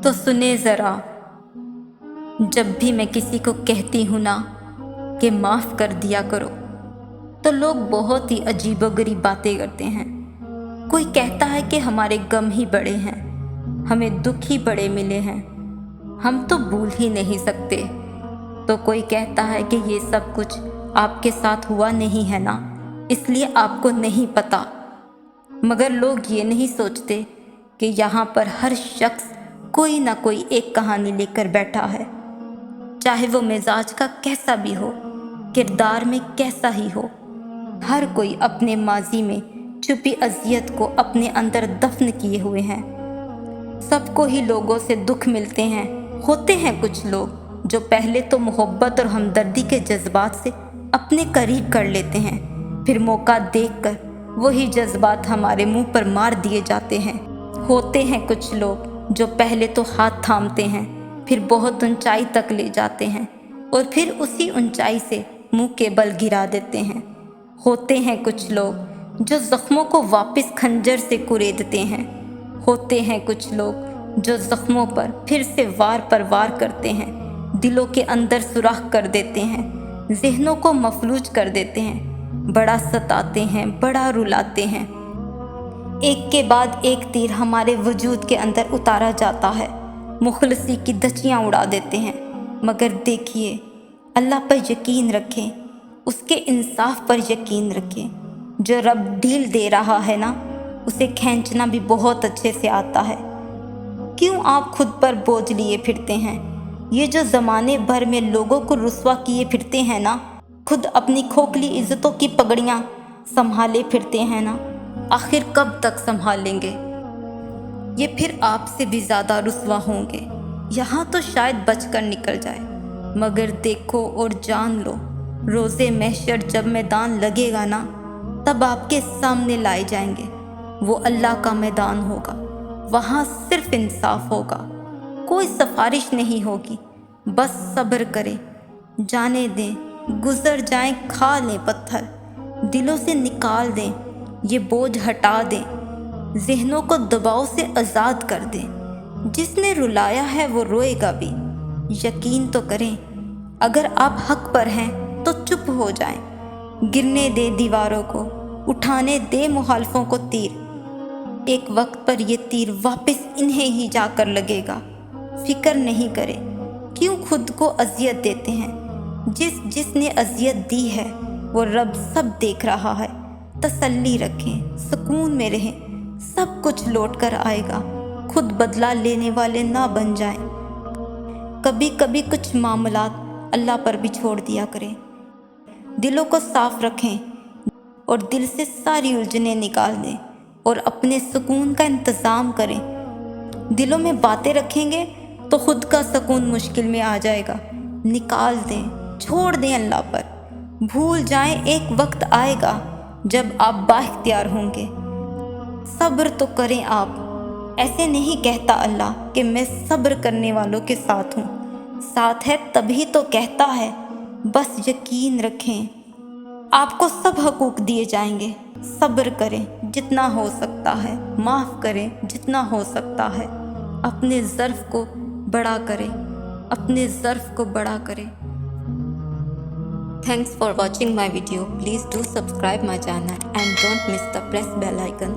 तो सुने ज़रा, जब भी मैं किसी को कहती हूँ ना कि माफ़ कर दिया करो, तो लोग बहुत ही अजीबोगरीब बातें करते हैं। कोई कहता है कि हमारे गम ही बड़े हैं, हमें दुख ही बड़े मिले हैं, हम तो भूल ही नहीं सकते। तो कोई कहता है कि ये सब कुछ आपके साथ हुआ नहीं है ना, इसलिए आपको नहीं पता। मगर लोग ये नहीं सोचते कि यहाँ पर हर शख्स कोई ना कोई एक कहानी लेकर बैठा है, चाहे वो मिजाज का कैसा भी हो, किरदार में कैसा ही हो। हर कोई अपने माजी में छुपी अजियत को अपने अंदर दफन किए हुए हैं। सबको ही लोगों से दुख मिलते हैं। होते हैं कुछ लोग जो पहले तो मोहब्बत और हमदर्दी के जज्बात से अपने करीब कर लेते हैं, फिर मौका देखकर वही जज्बात हमारे मुंह पर मार दिए जाते हैं। होते हैं कुछ लोग जो पहले तो हाथ थामते हैं, फिर बहुत ऊंचाई तक ले जाते हैं और फिर उसी ऊंचाई से मुंह के बल गिरा देते हैं। होते हैं कुछ लोग जो जख्मों को वापस खंजर से कुरेदते हैं। होते हैं कुछ लोग जो जख्मों पर फिर से वार पर वार करते हैं, दिलों के अंदर सुराख कर देते हैं, ज़हनों को मफलूज कर देते हैं, बड़ा सताते हैं, बड़ा रुलाते हैं। एक के बाद एक तीर हमारे वजूद के अंदर उतारा जाता है, मुखलसी की धज्जियाँ उड़ा देते हैं। मगर देखिए, अल्लाह पर यकीन रखें, उसके इंसाफ पर यकीन रखें। जो रब ढील दे रहा है ना, उसे खींचना भी बहुत अच्छे से आता है। क्यों आप खुद पर बोझ लिए फिरते हैं? ये जो ज़माने भर में लोगों को रुस्वा किए फिरते हैं ना, खुद अपनी खोखली इज्जतों की पगड़ियाँ संभाले फिरते हैं ना, आखिर कब तक संभालेंगे? ये फिर आपसे भी ज़्यादा रुस्वा होंगे। यहाँ तो शायद बचकर निकल जाए, मगर देखो और जान लो, रोज़े महशर जब मैदान लगेगा ना, तब आपके सामने लाए जाएंगे। वो अल्लाह का मैदान होगा, वहाँ सिर्फ इंसाफ होगा, कोई सिफारिश नहीं होगी। बस सब्र करें, जाने दें, गुजर जाएं, खा लें पत्थर, दिलों से निकाल दें, ये बोझ हटा दें, ज़हनों को दबाव से आज़ाद कर दें। जिसने रुलाया है वो रोएगा भी। यकीन तो करें, अगर आप हक पर हैं तो चुप हो जाएं, गिरने दे दीवारों को, उठाने दे मुखालफों को तीर। एक वक्त पर ये तीर वापस इन्हें ही जाकर लगेगा। फिक्र नहीं करें, क्यों खुद को अजियत देते हैं? जिसने अजियत दी है वो रब सब देख रहा है। तसल्ली रखें, सुकून में रहें, सब कुछ लौट कर आएगा। खुद बदला लेने वाले ना बन जाएं। कभी कभी कुछ मामलात अल्लाह पर भी छोड़ दिया करें। दिलों को साफ रखें और दिल से सारी उलझनें निकाल दें और अपने सुकून का इंतज़ाम करें। दिलों में बातें रखेंगे तो खुद का सुकून मुश्किल में आ जाएगा। निकाल दें, छोड़ दें अल्लाह पर, भूल जाएं। एक वक्त आएगा जब आप बाइख्तियार होंगे। सब्र तो करें आप। ऐसे नहीं कहता अल्लाह कि मैं सब्र करने वालों के साथ हूँ, साथ है तभी तो कहता है। बस यकीन रखें, आपको सब हकूक़ दिए जाएंगे। सब्र करें जितना हो सकता है, माफ़ करें जितना हो सकता है, अपने ज़र्फ़ को बड़ा करें, अपने ज़र्फ़ को बड़ा करें। Thanks for watching my video. Please do subscribe my channel and don't miss the press bell icon.